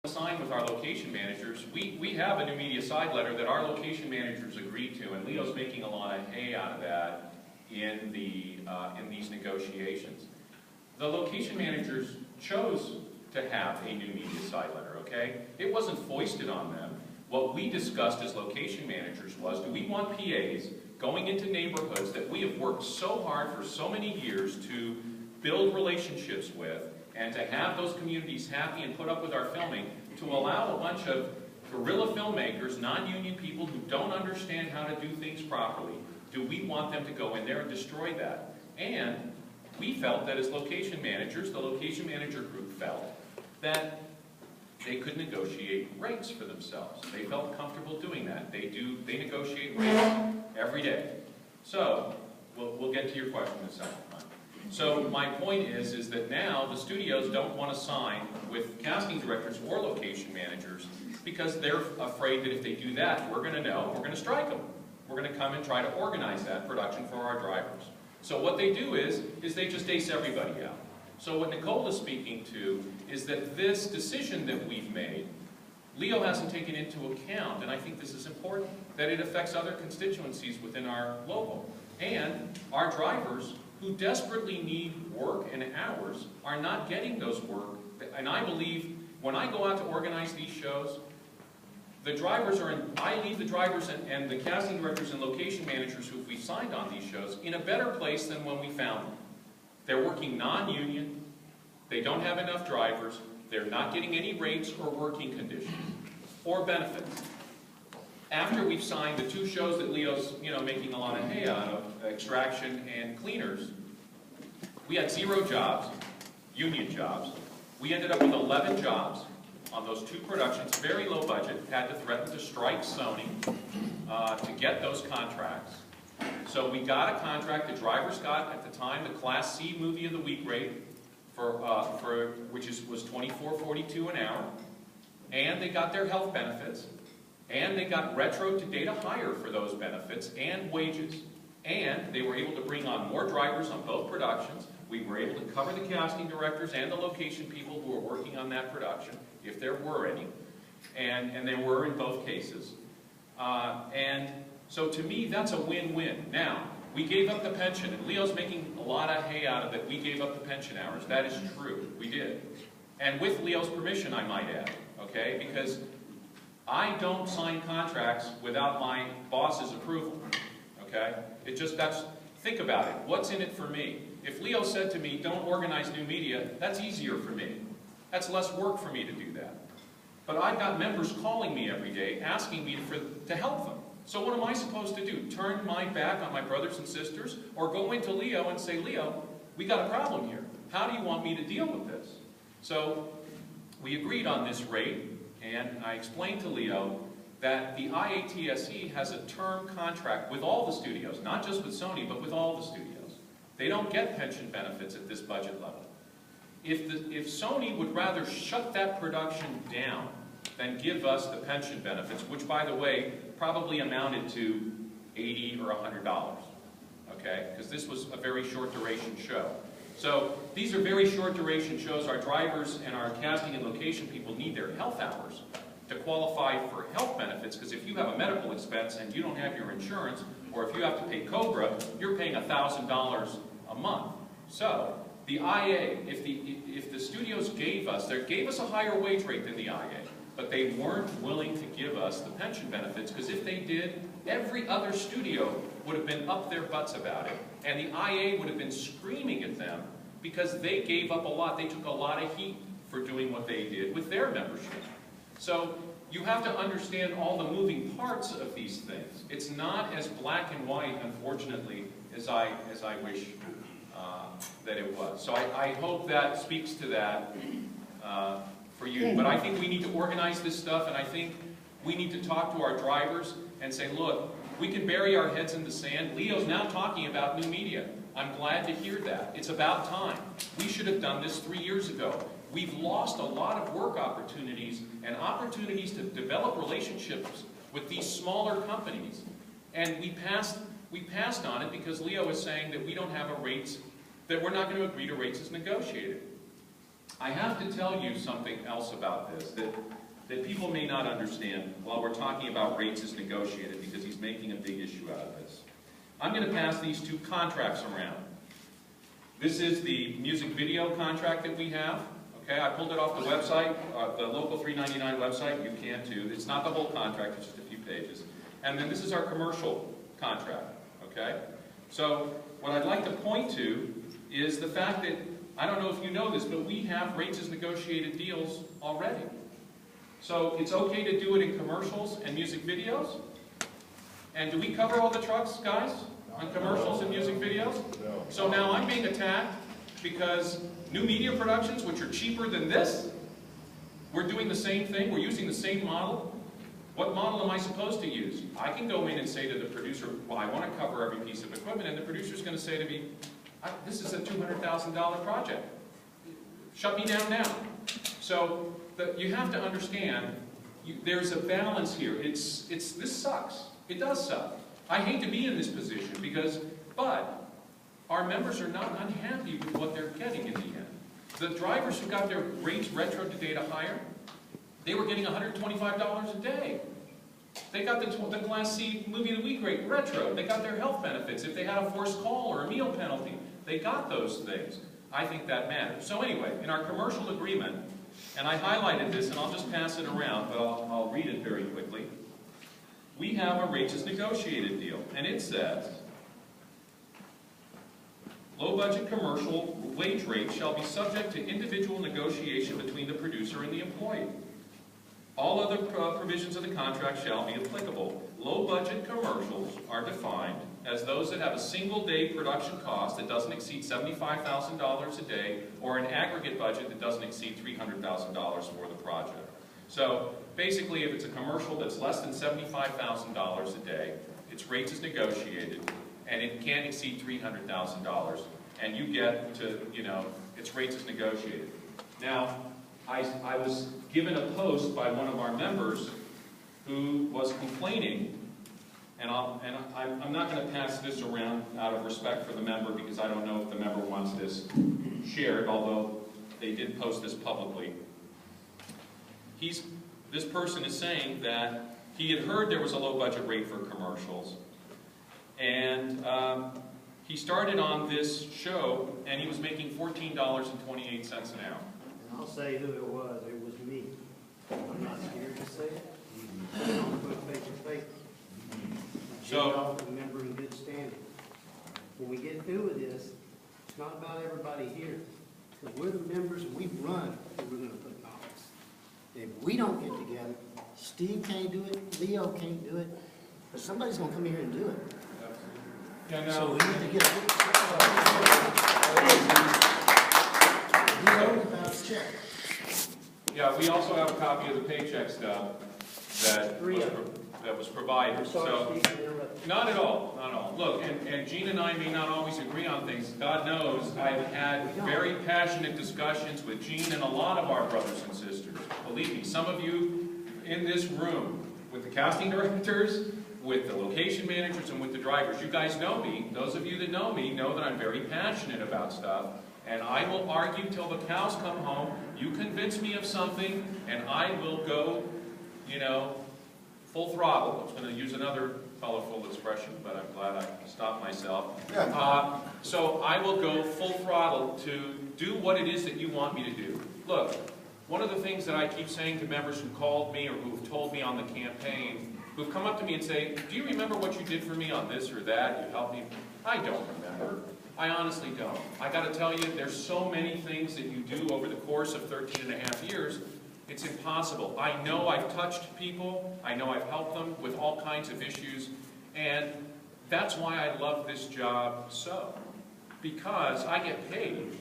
Signed with our location managers, we have a new media side letter that our location managers agreed to, and Leo's making a lot of hay out of that in these negotiations. The location managers chose to have a new media side letter, okay? It wasn't foisted on them. What we discussed as location managers was, do we want PAs going into neighborhoods that we have worked so hard for so many years to build relationships with, and to have those communities happy and put up with our filming, to allow a bunch of guerrilla filmmakers, non-union people who don't understand how to do things properly, do we want them to go in there and destroy that? And we felt that as location managers, the location manager group felt that they could negotiate rates for themselves. They felt comfortable doing that. They negotiate rates every day. So, we'll get to your question in a second. So my point is that now the studios don't want to sign with casting directors or location managers because they're afraid that if they do that, we're going to know, we're going to strike them. We're going to come and try to organize that production for our drivers. So what they do is they just ace everybody out. So what Nicole is speaking to is that this decision that we've made, Leo hasn't taken into account, and I think this is important, that it affects other constituencies within our local. And our drivers, who desperately need work and hours, are not getting those work. And I believe when I go out to organize these shows, the drivers are I leave the drivers and the casting directors and location managers who we signed on these shows in a better place than when we found them. They're working non-union, they don't have enough drivers, they're not getting any rates or working conditions or benefits. After we've signed the two shows that Leo's making a lot of hay out of, Extraction and Cleaners, we had 0 jobs, union jobs. We ended up with 11 jobs on those 2 productions, very low budget, had to threaten to strike Sony to get those contracts. So we got a contract, the drivers got, at the time, the Class C Movie of the Week rate, which was $24.42 an hour, and they got their health benefits. And they got retro to data hire for those benefits and wages. And they were able to bring on more drivers on both productions. We were able to cover the casting directors and the location people who were working on that production, if there were any. And there were in both cases. And so to me, that's a win-win. Now, we gave up the pension, and Leo's making a lot of hay out of it. We gave up the pension hours. That is true. We did. And with Leo's permission, I might add. Okay? Because I don't sign contracts without my boss's approval, okay? Think about it. What's in it for me? If Leo said to me, don't organize new media, that's easier for me. That's less work for me to do that. But I've got members calling me every day, asking me to help them. So what am I supposed to do? Turn my back on my brothers and sisters? Or go into Leo and say, Leo, we got a problem here. How do you want me to deal with this? So we agreed on this rate. And I explained to Leo that the IATSE has a term contract with all the studios, not just with Sony, but with all the studios. They don't get pension benefits at this budget level. If Sony would rather shut that production down than give us the pension benefits, which, by the way, probably amounted to $80 or $100, okay? Because this was a very short duration show. So these are very short duration shows. Our drivers and our casting and location people need their health hours to qualify for health benefits, because if you have a medical expense and you don't have your insurance, or if you have to pay COBRA, you're paying $1,000 a month. So the IA, if the studios gave us a higher wage rate than the IA, but they weren't willing to give us the pension benefits, because if they did, every other studio would have been up their butts about it. And the IA would have been screaming at them because they gave up a lot. They took a lot of heat for doing what they did with their membership. So you have to understand all the moving parts of these things. It's not as black and white, unfortunately, as I wish that it was. So I hope that speaks to that for you. But I think we need to organize this stuff, and I think we need to talk to our drivers and say, look, we can bury our heads in the sand. Leo's now talking about new media. I'm glad to hear that. It's about time. We should have done this 3 years ago. We've lost a lot of work opportunities and opportunities to develop relationships with these smaller companies. And we passed on it because Leo is saying that we don't have a rates, that we're not going to agree to rates as negotiated. I have to tell you something else about this that people may not understand while we're talking about rates as negotiated, because he's making a big issue out of this. I'm going to pass these two contracts around. This is the music video contract that we have. Okay, I pulled it off the website, the Local 399 website. You can too. It's not the whole contract, it's just a few pages. And then this is our commercial contract. Okay? So what I'd like to point to is the fact that, I don't know if you know this, but we have rates as negotiated deals already. So it's okay to do it in commercials and music videos? And do we cover all the trucks, guys, on commercials and music videos? No. So now I'm being attacked because new media productions, which are cheaper than this, we're doing the same thing, we're using the same model. What model am I supposed to use? I can go in and say to the producer, well, I want to cover every piece of equipment, and the producer's going to say to me, this is a $200,000 project. Shut me down now. So you have to understand, there's a balance here. This sucks. It does suck. I hate to be in this position but our members are not unhappy with what they're getting in the end. The drivers who got their rates retro to data higher, they were getting $125 a day. They got the Class C movie of the week rate retro. They got their health benefits. If they had a forced call or a meal penalty, they got those things. I think that matters. So anyway, in our commercial agreement, and I highlighted this, and I'll just pass it around, but I'll read it very quickly. We have a rates as negotiated deal, and it says, low-budget commercial wage rates shall be subject to individual negotiation between the producer and the employee. All other provisions of the contract shall be applicable. Low-budget commercials are defined as those that have a single-day production cost that doesn't exceed $75,000 a day, or an aggregate budget that doesn't exceed $300,000 for the project. So basically, if it's a commercial that's less than $75,000 a day, its rates is negotiated, and it can't exceed $300,000, and you get to, its rates is negotiated. Now, I was given a post by one of our members who was complaining, and I'm not going to pass this around out of respect for the member, because I don't know if the member wants this shared, although they did post this publicly. This person is saying that he had heard there was a low budget rate for commercials, and he started on this show, and he was making $14.28 an hour. And I'll say who it was. It was me. I'm not scared to say it. I'm going to face to face. So, remember in good standing. When we get through with this, it's not about everybody here. Because we're the members and we run who we're going to put in office. If we don't get together, Steve can't do it, Leo can't do it, but somebody's going to come here and do it. Yeah, no. So we need to get about check. Yeah, we also have a copy of the paycheck stub that was provided. I'm sorry, So, Steve, to interrupt. not at all, not at all. Look, and Gene and I may not always agree on things. God knows I've had very passionate discussions with Gene and a lot of our brothers and sisters. Believe me, some of you in this room, with the casting directors, with the location managers, and with the drivers, you guys know me. Those of you that know me know that I'm very passionate about stuff. And I will argue till the cows come home. You convince me of something, and I will go, full throttle. I was going to use another colorful expression, but I'm glad I stopped myself. So I will go full throttle to do what it is that you want me to do. Look, one of the things that I keep saying to members who called me or who've told me on the campaign, who've come up to me and say, do you remember what you did for me on this or that? You helped me. I don't remember. I honestly don't. I got to tell you, there's so many things that you do over the course of 13 and a half years, it's impossible. I know I've touched people. I know I've helped them with all kinds of issues. And that's why I love this job so. Because I get paid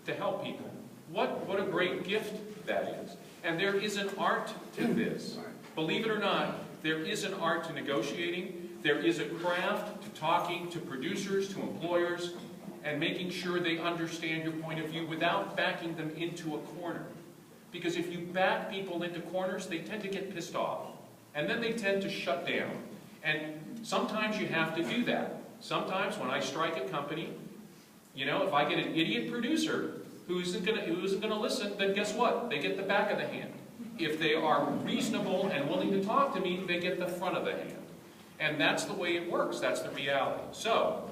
to help people. What a great gift that is. And there is an art to this. Believe it or not, there is an art to negotiating. There is a craft to talking to producers, to employers, and making sure they understand your point of view without backing them into a corner. Because if you back people into corners, they tend to get pissed off. And then they tend to shut down. And sometimes you have to do that. Sometimes when I strike a company, if I get an idiot producer who isn't gonna listen, then guess what? They get the back of the hand. If they are reasonable and willing to talk to me, they get the front of the hand. And that's the way it works. That's the reality. So,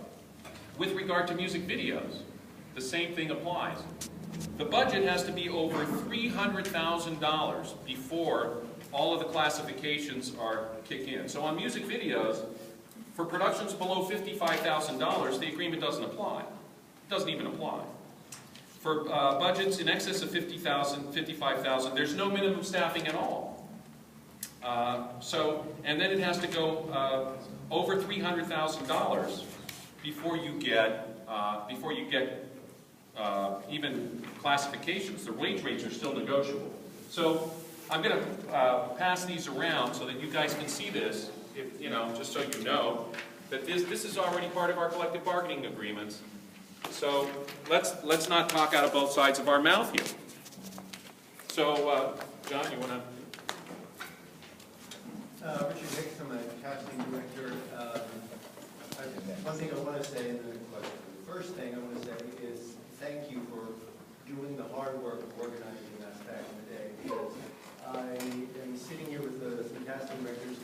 with regard to music videos, the same thing applies. The budget has to be over $300,000 before all of the classifications are kick in. So on music videos, for productions below $55,000, the agreement doesn't apply. It doesn't even apply. For budgets in excess of $50,000, $55,000, there's no minimum staffing at all. And then it has to go over $300,000 before you get even classifications. The wage rates are still negotiable. So I'm going to pass these around so that you guys can see this, if, just so you know that this is already part of our collective bargaining agreements. So let's not talk out of both sides of our mouth here. So, John, you want to? Richard Hicks, I'm a casting director. One thing I want to say, and then a question. The first thing I want to say is thank you for doing the hard work of organizing us back in the day. Because I am sitting here with some casting directors,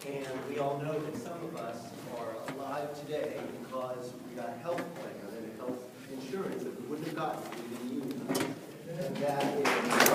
and we all know that some of us are alive today because we got a health plan and health insurance that we wouldn't have gotten if we didn't unionize. And that is